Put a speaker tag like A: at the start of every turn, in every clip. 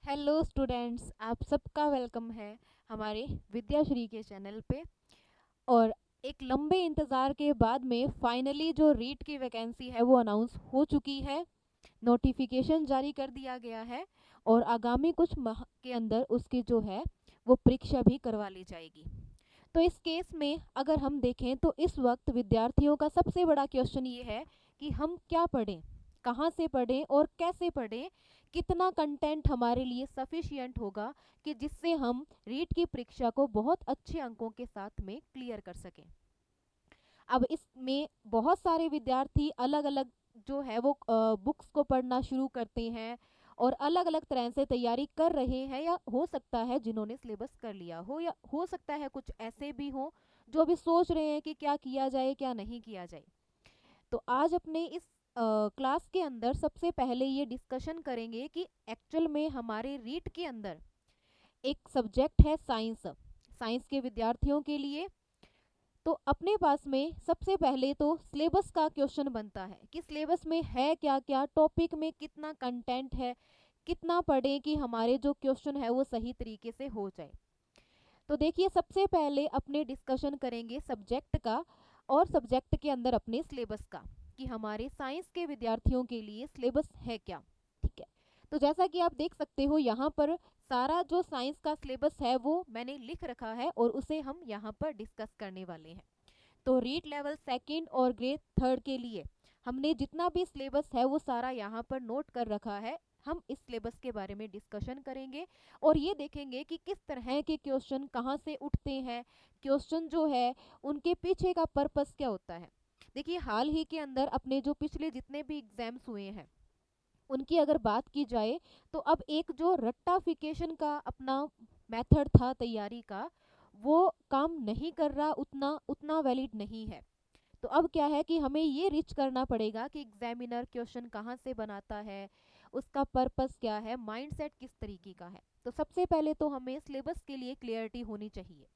A: Hello students, आप सबका welcome है हमारे विद्याश्री के चैनल पे। और एक लंबे इंतज़ार के बाद में फाइनली जो रीट की वैकेंसी है वो अनाउंस हो चुकी है। नोटिफिकेशन जारी कर दिया गया है और आगामी कुछ माह के अंदर उसकी जो है वो परीक्षा भी करवा ली जाएगी। तो इस केस में अगर हम देखें तो इस वक्त विद्यार्थियों का सबसे बड़ा क्वेश्चन ये है कि हम क्या पढ़ें, कहाँ से पढ़ें और कैसे पढ़ें, कितना कंटेंट हमारे लिए सफिशिएंट होगा कि जिससे हम रीट की परीक्षा को बहुत अच्छे अंकों के साथ में क्लियर कर सकें। अब इसमें बहुत सारे विद्यार्थी अलग अलग जो है वो बुक्स को पढ़ना शुरू करते हैं और अलग अलग तरह से तैयारी कर रहे हैं, या हो सकता है जिन्होंने सिलेबस कर लिया हो, या हो सकता है कुछ ऐसे भी हों जो अभी सोच रहे हैं कि क्या किया जाए क्या नहीं किया जाए। तो आज अपने इस क्लास के अंदर सबसे पहले ये डिस्कशन करेंगे कि एक्चुअल में हमारे रीट के अंदर एक सब्जेक्ट है साइंस। साइंस के विद्यार्थियों के लिए तो अपने पास में सबसे पहले तो सिलेबस का क्वेश्चन बनता है कि सिलेबस में है क्या क्या, टॉपिक में कितना कंटेंट है, कितना पढ़ें कि हमारे जो क्वेश्चन है वो सही तरीके से हो जाए। तो देखिए, सबसे पहले अपने डिस्कशन करेंगे सब्जेक्ट का और सब्जेक्ट के अंदर अपने सिलेबस का कि हमारे साइंस के विद्यार्थियों के लिए सिलेबस है क्या। ठीक है, तो जैसा कि आप देख सकते हो यहाँ पर सारा जो साइंस का सिलेबस है वो मैंने लिख रखा है और उसे हम यहाँ पर डिस्कस करने वाले हैं। तो रीट लेवल सेकंड और ग्रेड थर्ड के लिए हमने जितना भी सिलेबस है वो सारा यहाँ पर नोट कर रखा है। हम इस सिलेबस के बारे में डिस्कशन करेंगे और ये देखेंगे कि किस तरह के क्वेश्चन कहाँ से उठते हैं, क्वेश्चन जो है उनके पीछे का पर्पस क्या होता है। देखिए, हाल ही के अंदर अपने जो पिछले जितने भी एग्जाम्स हुए हैं उनकी अगर बात की जाए तो अब एक जो रट्टाफिकेशन का अपना मेथड था तैयारी का, वो काम नहीं कर रहा, उतना उतना वैलिड नहीं है। तो अब क्या है कि हमें ये रिच करना पड़ेगा कि एग्जामिनर क्वेश्चन कहाँ से बनाता है, उसका पर्पस क्या है, माइंडसेट किस तरीके का है। तो सबसे पहले तो हमें सिलेबस के लिए क्लियरिटी होनी चाहिए।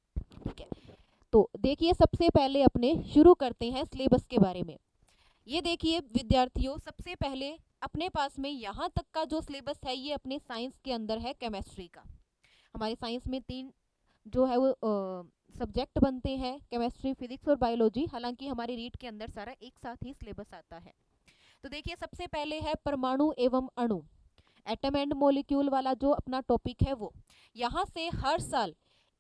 A: ठीक है, तो देखिए सबसे पहले अपने शुरू करते हैं सिलेबस के बारे में। ये देखिए विद्यार्थियों, सबसे पहले अपने पास में यहाँ तक का जो सिलेबस है ये अपने साइंस के अंदर है केमिस्ट्री का। हमारे साइंस में तीन जो है वो सब्जेक्ट बनते हैं, केमिस्ट्री, फिजिक्स और बायोलॉजी। हालांकि हमारे रीट के अंदर सारा एक साथ ही सिलेबस आता है। तो देखिए सबसे पहले है परमाणु एवं अणु, एटम एंड मॉलिक्यूल वाला जो अपना टॉपिक है वो। यहाँ से हर साल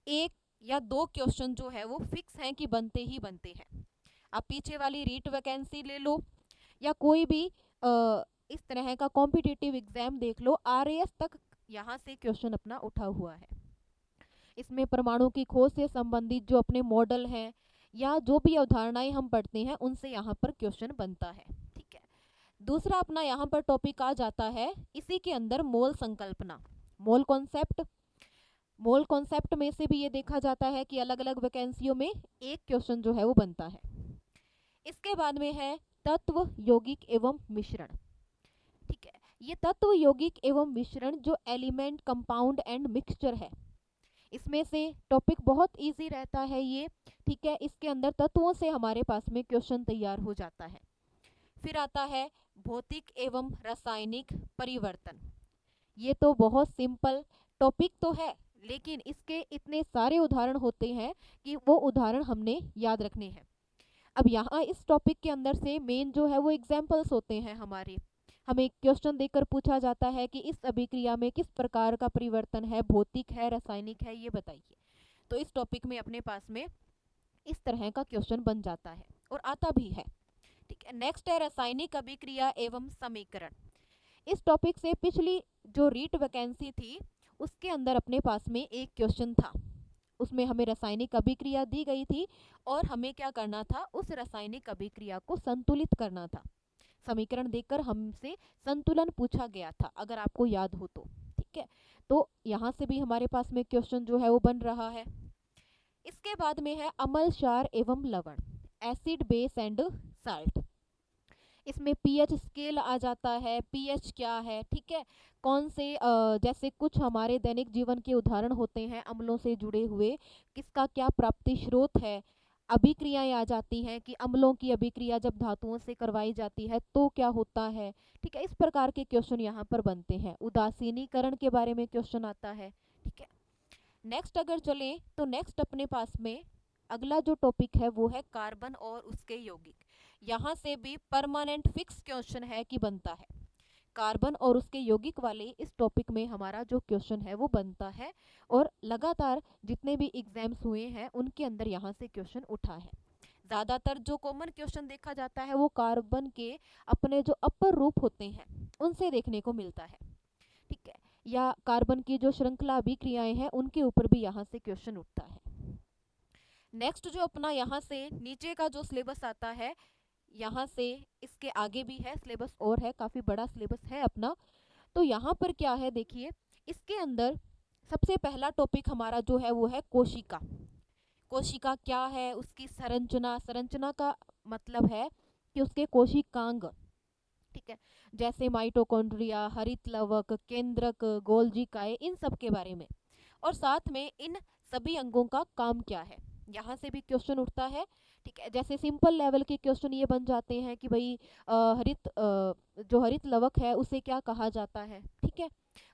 A: एक या दो क्वेश्चन जो है वो फिक्स हैं कि बनते ही बनते हैं। आप पीछे वाली रीट वैकेंसी ले लो या कोई भी इस तरह का कॉम्पिटिटिव एग्जाम देख लो, आरएएस तक यहाँ से क्वेश्चन अपना उठा हुआ है। इसमें परमाणु की खोज से संबंधित जो अपने मॉडल हैं या जो भी अवधारणाएं हम पढ़ते हैं उनसे यहाँ पर क्वेश्चन बनता है। ठीक है, दूसरा अपना यहाँ पर टॉपिक आ जाता है इसी के अंदर मोल संकल्पना, मोल कॉन्सेप्ट। मोल कॉन्सेप्ट में से भी ये देखा जाता है कि अलग अलग वैकेंसियों में एक क्वेश्चन जो है वो बनता है। इसके बाद में है तत्व, यौगिक एवं मिश्रण। ठीक है, ये तत्व, यौगिक एवं मिश्रण जो एलिमेंट, कंपाउंड एंड मिक्सचर है, इसमें से टॉपिक बहुत इजी रहता है ये। ठीक है, इसके अंदर तत्वों से हमारे पास में क्वेश्चन तैयार हो जाता है। फिर आता है भौतिक एवं रासायनिक परिवर्तन। ये तो बहुत सिंपल टॉपिक तो है, लेकिन इसके इतने सारे उदाहरण होते हैं कि वो उदाहरण हमने याद रखने हैं। अब यहाँ इस टॉपिक के अंदर से मेन जो है वो एग्जाम्पल्स होते हैं हमारे। हमें क्वेश्चन देकर पूछा जाता है कि इस अभिक्रिया में किस प्रकार का परिवर्तन है, भौतिक है, रासायनिक है, ये बताइए। तो इस टॉपिक में अपने पास में इस तरह का क्वेश्चन बन जाता है और आता भी है। ठीक है, नेक्स्ट है रासायनिक अभिक्रिया एवं समीकरण। इस टॉपिक से पिछली जो रीट वैकेंसी थी उसके अंदर अपने पास में एक क्वेश्चन था। उसमें हमें रासायनिक अभिक्रिया दी गई थी और हमें क्या करना था, उस रासायनिक अभिक्रिया को संतुलित करना था। समीकरण देकर हमसे संतुलन पूछा गया था, अगर आपको याद हो तो। ठीक है, तो यहाँ से भी हमारे पास में क्वेश्चन जो है वो बन रहा है। इसके बाद में है अम्ल, क्षार एवं लवण, एसिड, बेस एंड साल्ट। इसमें पीएच स्केल आ जाता है, पीएच क्या है। ठीक है, कौन से जैसे कुछ हमारे दैनिक जीवन के उदाहरण होते हैं अम्लों से जुड़े हुए, किसका क्या प्राप्ति स्रोत है, अभिक्रियाएं आ जाती हैं कि अम्लों की अभिक्रिया जब धातुओं से करवाई जाती है तो क्या होता है। ठीक है, इस प्रकार के क्वेश्चन यहाँ पर बनते हैं। उदासीनीकरण के बारे में क्वेश्चन आता है। ठीक है, नेक्स्ट अगर चलें तो नेक्स्ट अपने पास में अगला जो टॉपिक है वो है कार्बन और उसके यौगिक। यहाँ से भी परमानेंट फिक्स क्वेश्चन है कि बनता है। कार्बन और उसके यौगिक वाले इस टॉपिक में हमारा जो क्वेश्चन है वो बनता है, और लगातार जितने भी एग्जाम्स हुए हैं उनके अंदर यहाँ से क्वेश्चन उठा है। ज़्यादातर जो कॉमन क्वेश्चन देखा जाता है वो कार्बन के अपने जो अपर रूप होते हैं उनसे देखने को मिलता है। ठीक है, या कार्बन की जो श्रृंखला अभिक्रियाएं हैं उनके ऊपर भी यहाँ से क्वेश्चन उठता है। नेक्स्ट जो अपना यहाँ से नीचे का जो सिलेबस आता है, यहाँ से इसके आगे भी है सिलेबस और है, काफ़ी बड़ा सिलेबस है अपना। तो यहाँ पर क्या है देखिए, इसके अंदर सबसे पहला टॉपिक हमारा जो है वो है कोशिका। कोशिका क्या है, उसकी संरचना। संरचना का मतलब है कि उसके कोशिकांग। ठीक है, जैसे माइटोकॉन्ड्रिया, हरित लवक, केंद्रक, गोल्जिकाएं, इन सब के बारे में, और साथ में इन सभी अंगों का काम क्या है, यहाँ से भी क्वेश्चन उठता है। ठीक है, जैसे सिंपल लेवल के क्वेश्चन ये बन जाते हैं कि भाई जो हरित लवक है उसे क्या कहा जाता है। ठीक है,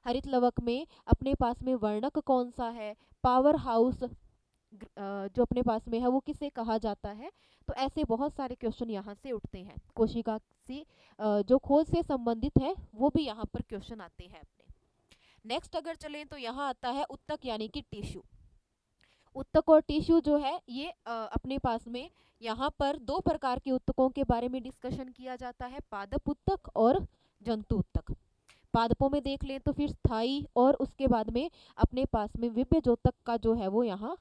A: हरित लवक में अपने पास में वर्णक कौन सा है, पावर हाउस जो अपने पास में है वो किसे कहा जाता है। तो ऐसे बहुत सारे क्वेश्चन यहाँ से उठते हैं। कोशिका से जो खोज से संबंधित है वो भी यहाँ पर क्वेश्चन आते हैं अपने। नेक्स्ट अगर चलें तो यहाँ आता है उत्तक यानी कि टिश्यू। उत्तक और टिश्यू जो है ये अपने पास में यहाँ पर दो प्रकार के उत्तकों के बारे में डिस्कशन किया जाता है, पादप उत्तक और जंतु उत्तक। पादपों में देख लें तो फिर स्थायी, और उसके बाद में अपने पास में विभेजोतक का जो है वो यहाँ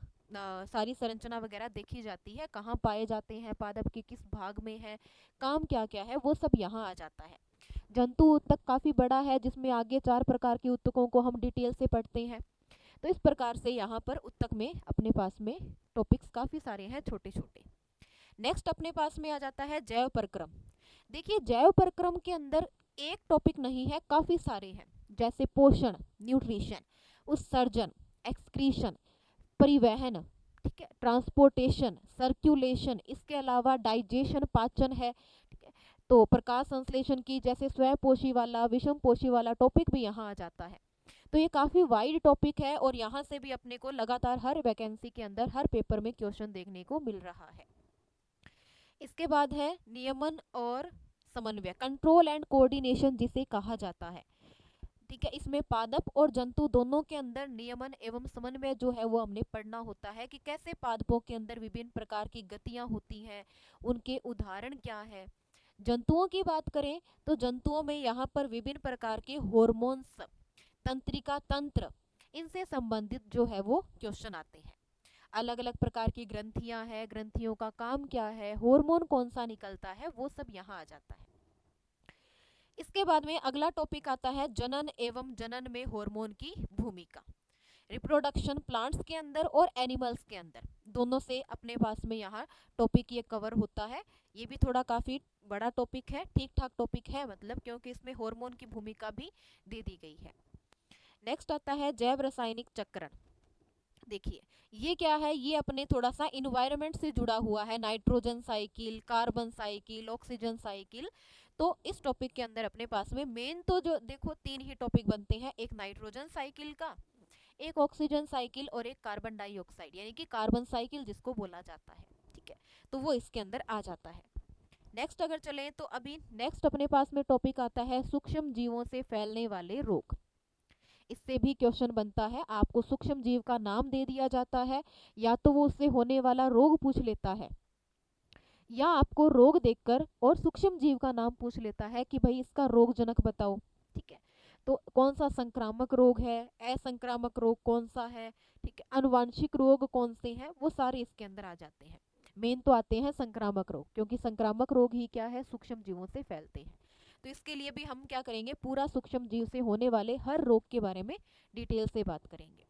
A: सारी संरचना वगैरह देखी जाती है, कहाँ पाए जाते हैं पादप के, किस भाग में है, काम क्या क्या है, वो सब यहाँ आ जाता है। जंतु उत्तक काफ़ी बड़ा है जिसमें आगे 4 प्रकार के उत्तकों को हम डिटेल से पढ़ते हैं। तो इस प्रकार से यहाँ पर उत्तक में अपने पास में टॉपिक्स काफ़ी सारे हैं छोटे छोटे। नेक्स्ट अपने पास में आ जाता है जैव परक्रम। देखिए जैव परक्रम के अंदर एक टॉपिक नहीं है, काफ़ी सारे हैं, जैसे पोषण, न्यूट्रिशन, उत्सर्जन, एक्सक्रीशन, परिवहन, ठीक है, ट्रांसपोर्टेशन, सर्कुलेशन, इसके अलावा डाइजेशन, पाचन है। ठीक है, तो प्रकाश संश्लेषण की जैसे स्वपोषी वाला, विषम पोषी वाला टॉपिक भी यहाँ आ जाता है। तो ये काफ़ी वाइड टॉपिक है, और यहाँ से भी अपने को लगातार हर वैकेंसी के अंदर हर पेपर में क्वेश्चन देखने को मिल रहा है। इसके बाद है नियमन और समन्वय, कंट्रोल एंड कोऑर्डिनेशन जिसे कहा जाता है। ठीक है, इसमें पादप और जंतु दोनों के अंदर नियमन एवं समन्वय जो है वो हमने पढ़ना होता है कि कैसे पादपों के अंदर विभिन्न प्रकार की गतियां होती हैं, उनके उदाहरण क्या है। जंतुओं की बात करें तो जंतुओं में यहाँ पर विभिन्न प्रकार के हॉर्मोन्स, तंत्रिका तंत्र, इनसे संबंधित जो है वो क्वेश्चन आते हैं। अलग अलग प्रकार की ग्रंथियां हैं, ग्रंथियों का काम क्या है, हार्मोन कौन सा निकलता है, वो सब यहाँ आ जाता है। इसके बाद में अगला टॉपिक आता है जनन एवं जनन में हार्मोन की भूमिका। रिप्रोडक्शन प्लांट्स के अंदर और एनिमल्स के अंदर दोनों से अपने पास में यहाँ टॉपिक ये कवर होता है। ये भी थोड़ा काफ़ी बड़ा टॉपिक है, ठीक ठाक टॉपिक है मतलब, क्योंकि इसमें हार्मोन की भूमिका भी दे दी गई है। नेक्स्ट आता है जैव रासायनिक चक्रण। देखिए ये क्या है, ये अपने थोड़ा सा इन्वायरमेंट से जुड़ा हुआ है, nitrogen cycle, carbon cycle, oxygen cycle. तो इस टॉपिक के अंदर अपने पास में मेन तो जो देखो 3 ही टॉपिक बनते हैं, एक नाइट्रोजन साइकिल का, एक ऑक्सीजन साइकिल, और एक कार्बन डाइऑक्साइड यानी कि कार्बन साइकिल जिसको बोला जाता है। ठीक है, तो वो इसके अंदर आ जाता है। नेक्स्ट अगर चलें तो अभी नेक्स्ट अपने पास में टॉपिक आता है सूक्ष्म जीवों से फैलने वाले रोग। इससे भी क्वेश्चन बनता है, आपको सूक्ष्म जीव का नाम दे दिया जाता है, या तो वो उससे होने वाला रोग पूछ लेता है, या आपको रोग देखकर और सूक्ष्म जीव का नाम पूछ लेता है कि भाई इसका रोगजनक बताओ। ठीक है, तो कौन सा संक्रामक रोग है, असंक्रामक रोग कौन सा है, ठीक है, अनुवांशिक रोग कौन से हैं, वो सारे इसके अंदर आ जाते हैं। मेन तो आते हैं संक्रामक रोग, क्योंकि संक्रामक रोग ही क्या है, सूक्ष्म जीवों से फैलते हैं। तो इसके लिए भी हम क्या करेंगे, पूरा सूक्ष्म जीव से होने वाले हर रोग के बारे में डिटेल से बात करेंगे।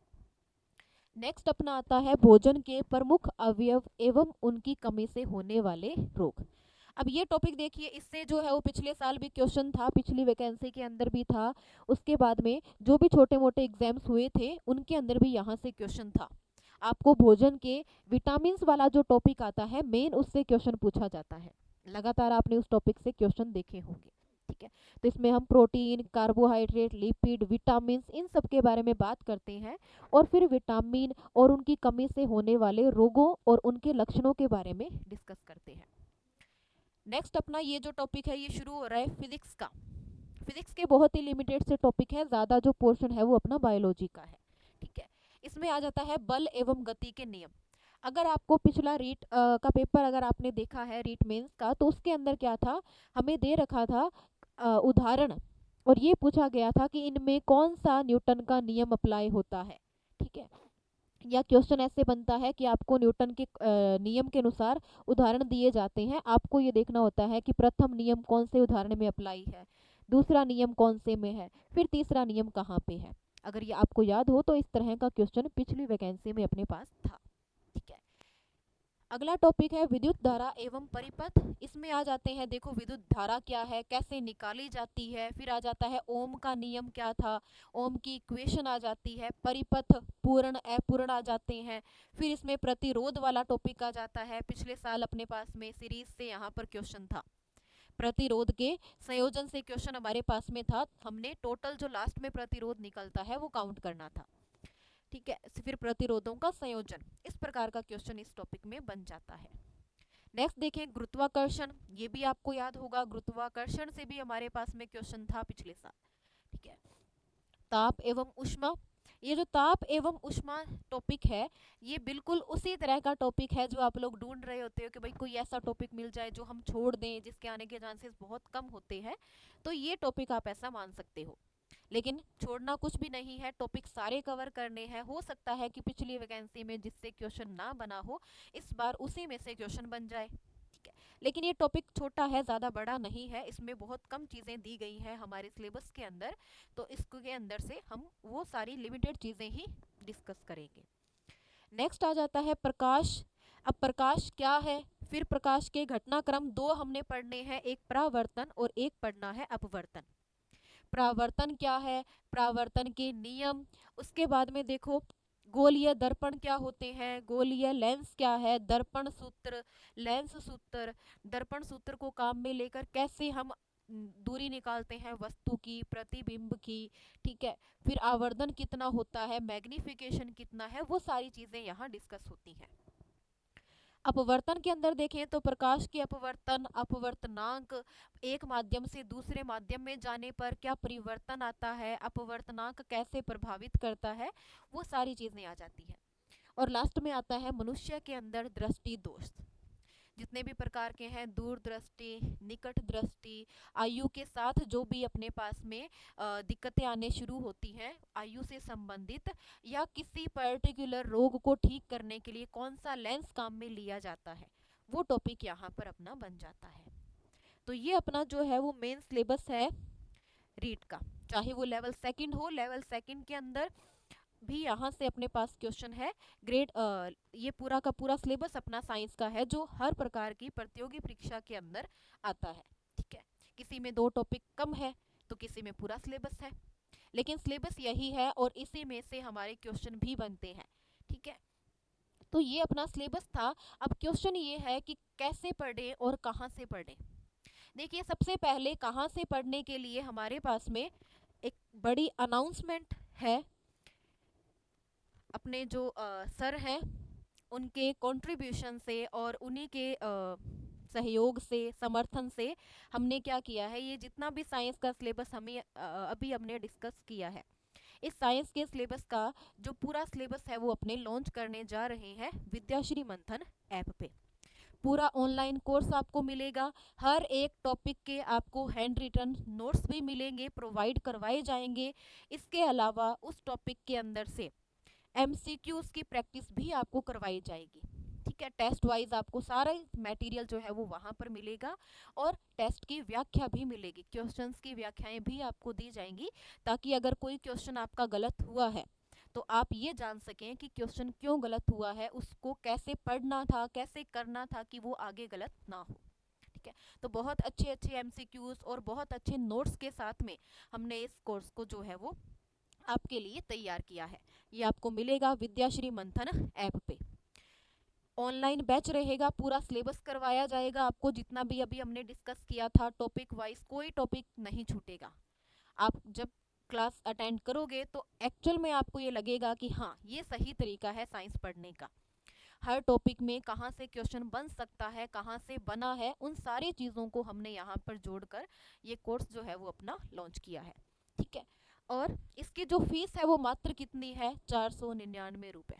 A: नेक्स्ट अपना आता है भोजन के प्रमुख अवयव एवं उनकी कमी से होने वाले रोग। अब ये टॉपिक देखिए, इससे जो है वो पिछले साल भी क्वेश्चन था, पिछली वैकेंसी के अंदर भी था, उसके बाद में जो भी छोटे मोटे एग्जाम्स हुए थे उनके अंदर भी यहाँ से क्वेश्चन था। आपको भोजन के विटामिन्स वाला जो टॉपिक आता है मेन, उससे क्वेश्चन पूछा जाता है। लगातार आपने उस टॉपिक से क्वेश्चन देखे होंगे। ठीक है, तो इसमें हम प्रोटीन, कार्बोहाइड्रेट, लिपिड, विटामिन्स, इन सब के बारे में बात करते हैं और फिर विटामिन और उनकी कमी से होने वाले रोगों और उनके लक्षणों के बारे में डिस्कस करते हैं। नेक्स्ट अपना ये जो टॉपिक है ये शुरू हो रहा है फिजिक्स का। फिजिक्स के बहुत ही लिमिटेड से टॉपिक है, ज़्यादा जो पोर्शन है वो अपना बायोलॉजी का है। ठीक है, इसमें आ जाता है बल एवं गति के नियम। अगर आपको पिछला रीट का पेपर अगर आपने देखा है, रीट मेंस का, तो उसके अंदर क्या था, हमें दे रखा था उदाहरण, और ये पूछा गया था कि इनमें कौन सा न्यूटन का नियम अप्लाई होता है। ठीक है, या क्वेश्चन ऐसे बनता है कि आपको न्यूटन के नियम के अनुसार उदाहरण दिए जाते हैं, आपको ये देखना होता है कि प्रथम नियम कौन से उदाहरण में अप्लाई है, दूसरा नियम कौन से में है, फिर तीसरा नियम कहाँ पे है। अगर ये आपको याद हो तो इस तरह का क्वेश्चन पिछली वैकेंसी में अपने पास था। ठीक है, अगला टॉपिक है विद्युत धारा एवं परिपथ। इसमें आ जाते हैं, देखो विद्युत धारा क्या है, कैसे निकाली जाती है, फिर आ जाता है ओम का नियम क्या था, ओम की इक्वेशन आ जाती है, परिपथ पूर्ण अपूर्ण आ जाते हैं, फिर इसमें प्रतिरोध वाला टॉपिक आ जाता है। पिछले साल अपने पास में सीरीज से यहाँ पर क्वेश्चन था, प्रतिरोध के संयोजन से क्वेश्चन हमारे पास में था, हमने टोटल जो लास्ट में प्रतिरोध निकलता है वो काउंट करना था। ठीक है, फिर प्रतिरोधों का संयोजन, इस प्रकार का क्वेश्चन इस टॉपिक में बन जाता है। नेक्स्ट देखें गुरुत्वाकर्षण, ये भी आपको याद होगा, गुरुत्वाकर्षण से भी हमारे पास में क्वेश्चन था पिछले साल। ठीक है, ताप एवं उष्मा, ये जो ताप एवं उष्मा टॉपिक है ये बिल्कुल उसी तरह का टॉपिक है जो आप लोग ढूंढ रहे होते हो कि भाई कोई ऐसा टॉपिक मिल जाए जो हम छोड़ दें, जिसके आने के चांसेस बहुत कम होते हैं, तो ये टॉपिक आप ऐसा मान सकते हो। लेकिन छोड़ना कुछ भी नहीं है, टॉपिक सारे कवर करने हैं। हो सकता है कि पिछली वैकेंसी में जिससे क्वेश्चन ना बना हो, इस बार उसी में से क्वेश्चन बन जाए। ठीक है, लेकिन ये टॉपिक छोटा है, ज़्यादा बड़ा नहीं है, इसमें बहुत कम चीज़ें दी गई हैं हमारे सिलेबस के अंदर, तो इसके अंदर से हम वो सारी लिमिटेड चीज़ें ही डिस्कस करेंगे। नेक्स्ट आ जाता है प्रकाश। अब प्रकाश क्या है, फिर प्रकाश के घटनाक्रम दो हमने पढ़ने हैं, एक परावर्तन और एक पढ़ना है अपवर्तन। परावर्तन क्या है, परावर्तन के नियम, उसके बाद में देखो गोलीय दर्पण क्या होते हैं, गोलीय लेंस क्या है, दर्पण सूत्र, लेंस सूत्र, दर्पण सूत्र को काम में लेकर कैसे हम दूरी निकालते हैं वस्तु की, प्रतिबिंब की। ठीक है, फिर आवर्धन कितना होता है, मैग्निफिकेशन कितना है, वो सारी चीजें यहाँ डिस्कस होती हैं। अपवर्तन के अंदर देखें तो प्रकाश के अपवर्तन, अपवर्तनांक, एक माध्यम से दूसरे माध्यम में जाने पर क्या परिवर्तन आता है, अपवर्तनांक कैसे प्रभावित करता है, वो सारी चीजें आ जाती हैं। और लास्ट में आता है मनुष्य के अंदर दृष्टि दोष, जितने भी प्रकार के हैं, दूर दृष्टि, निकट दृष्टि, आयु के साथ जो भी अपने पास में दिक्कतें आने शुरू होती हैं आयु से संबंधित, या किसी पर्टिकुलर रोग को ठीक करने के लिए कौन सा लेंस काम में लिया जाता है, वो टॉपिक यहाँ पर अपना बन जाता है। तो ये अपना जो है वो मेन सिलेबस है रीट का, चाहे वो लेवल सेकंड हो, लेवल सेकंड के अंदर भी यहाँ से अपने पास क्वेश्चन है। ग्रेड ये पूरा का पूरा सिलेबस अपना साइंस का है जो हर प्रकार की प्रतियोगी परीक्षा के अंदर आता है। ठीक है, किसी में दो टॉपिक कम है तो किसी में पूरा सिलेबस है, लेकिन सिलेबस यही है और इसी में से हमारे क्वेश्चन भी बनते हैं। ठीक है, तो ये अपना सिलेबस था। अब क्वेश्चन ये है कि कैसे पढ़ें और कहाँ से पढ़ें। देखिए, सबसे पहले कहाँ से पढ़ने के लिए हमारे पास में एक बड़ी अनाउंसमेंट है, अपने जो सर हैं उनके कंट्रीब्यूशन से और उन्हीं के सहयोग से, समर्थन से हमने क्या किया है, ये जितना भी साइंस का सिलेबस हमें अभी हमने डिस्कस किया है, इस साइंस के सिलेबस का जो पूरा सिलेबस है वो अपने लॉन्च करने जा रहे हैं विद्याश्री मंथन ऐप पे। पूरा ऑनलाइन कोर्स आपको मिलेगा, हर एक टॉपिक के आपको हैंड रिटन नोट्स भी मिलेंगे, प्रोवाइड करवाए जाएंगे। इसके अलावा उस टॉपिक के अंदर से एमसीक्यूज की प्रैक्टिस भी आपको करवाई जाएगी। ठीक है, टेस्ट वाइज आपको सारा मटेरियल जो है वो वहाँ पर मिलेगा और टेस्ट की व्याख्या भी मिलेगी, क्वेश्चंस की व्याख्याएं भी आपको दी जाएंगी, ताकि अगर कोई क्वेश्चन आपका गलत हुआ है तो आप ये जान सकें कि क्वेश्चन क्यों गलत हुआ है, उसको कैसे पढ़ना था, कैसे करना था कि वो आगे गलत ना हो। ठीक है, तो बहुत अच्छे अच्छे एमसीक्यूज और बहुत अच्छे नोट्स के साथ में हमने इस कोर्स को जो है वो आपके लिए तैयार किया है। ये आपको मिलेगा विद्याश्री मंथन ऐप पे। ऑनलाइन बैच रहेगा, पूरा सिलेबस करवाया जाएगा आपको, जितना भी अभी हमने डिस्कस किया था टॉपिक वाइज, कोई टॉपिक नहीं छूटेगा। आप जब क्लास अटेंड करोगे तो एक्चुअल में आपको ये लगेगा कि हाँ, ये सही तरीका है साइंस पढ़ने का। हर टॉपिक में कहाँ से क्वेश्चन बन सकता है, कहाँ से बना है, उन सारी चीज़ों को हमने यहाँ पर जोड़कर ये कोर्स जो है वो अपना लॉन्च किया है। ठीक है। और इसकी जो फीस है वो मात्र कितनी है, 499 रुपये।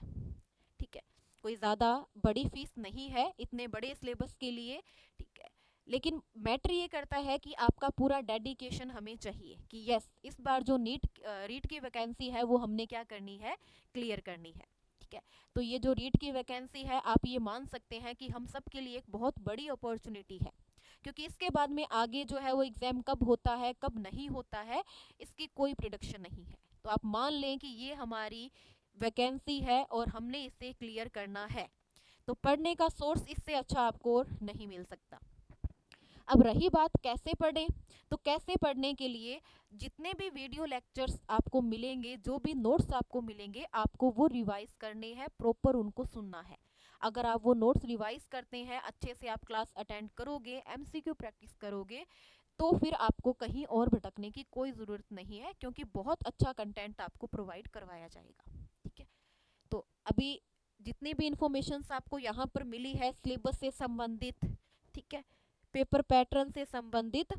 A: ठीक है। कोई ज़्यादा बड़ी फीस नहीं है इतने बड़े सिलेबस के लिए। ठीक है। लेकिन मैटर ये करता है कि आपका पूरा डेडिकेशन हमें चाहिए कि यस, इस बार जो रीट की वैकेंसी है वो हमने क्या करनी है, क्लियर करनी है। ठीक है। तो ये जो रीट की वैकेंसी है, आप ये मान सकते हैं कि हम सब के लिए एक बहुत बड़ी अपॉर्चुनिटी है, क्योंकि इसके बाद में आगे जो है वो एग्ज़ाम कब होता है कब नहीं होता है, इसकी कोई प्रिडिक्शन नहीं है। तो आप मान लें कि ये हमारी वैकेंसी है और हमने इसे क्लियर करना है। तो पढ़ने का सोर्स इससे अच्छा आपको और नहीं मिल सकता। अब रही बात कैसे पढ़ें, तो कैसे पढ़ने के लिए जितने भी वीडियो लेक्चर्स आपको मिलेंगे, जो भी नोट्स आपको मिलेंगे, आपको वो रिवाइज करने हैं, प्रॉपर उनको सुनना है। अगर आप वो नोट्स रिवाइज करते हैं, अच्छे से आप क्लास अटेंड करोगे, एमसीक्यू प्रैक्टिस करोगे, तो फिर आपको कहीं और भटकने की कोई ज़रूरत नहीं है, क्योंकि बहुत अच्छा कंटेंट आपको प्रोवाइड करवाया जाएगा। ठीक है। तो अभी जितनी भी इंफॉर्मेशन आपको यहाँ पर मिली है सिलेबस से संबंधित, ठीक है, पेपर पैटर्न से संबंधित,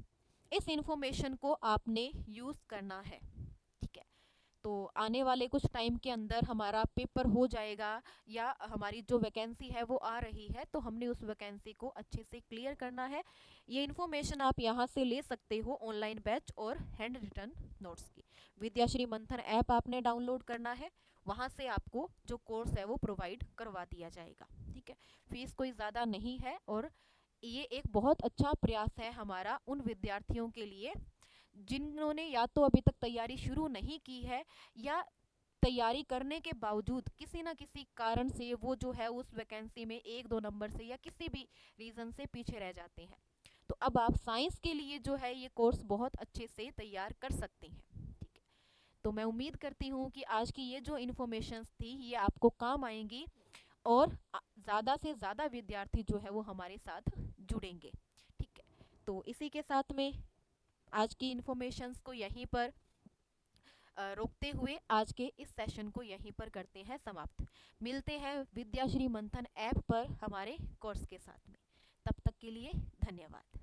A: इस इंफॉर्मेशन को आपने यूज़ करना है। ठीक है। तो आने वाले कुछ टाइम के अंदर हमारा पेपर हो जाएगा, या हमारी जो वैकेंसी है वो आ रही है, तो हमने उस वैकेंसी को अच्छे से क्लियर करना है। ये इन्फॉर्मेशन आप यहाँ से ले सकते हो, ऑनलाइन बैच और हैंड रिटन नोट्स की। विद्याश्री मंथन ऐप आपने डाउनलोड करना है, वहाँ से आपको जो कोर्स है वो प्रोवाइड करवा दिया जाएगा। ठीक है। फीस कोई ज़्यादा नहीं है, और ये एक बहुत अच्छा प्रयास है हमारा उन विद्यार्थियों के लिए जिन्होंने या तो अभी तक तैयारी शुरू नहीं की है, या तैयारी करने के बावजूद किसी ना किसी कारण से वो जो है उस वैकेंसी में 1-2 नंबर से या किसी भी रीज़न से पीछे रह जाते हैं। तो अब आप साइंस के लिए जो है ये कोर्स बहुत अच्छे से तैयार कर सकते हैं। ठीक है। तो मैं उम्मीद करती हूँ कि आज की ये जो इन्फॉर्मेशंस थी ये आपको काम आएंगी, और ज़्यादा से ज़्यादा विद्यार्थी जो है वो हमारे साथ जुड़ेंगे। ठीक है। तो इसी के साथ में आज की इन्फॉर्मेशंस को यहीं पर रोकते हुए आज के इस सेशन को यहीं पर करते हैं समाप्त। मिलते हैं विद्याश्री मंथन ऐप पर हमारे कोर्स के साथ में। तब तक के लिए धन्यवाद।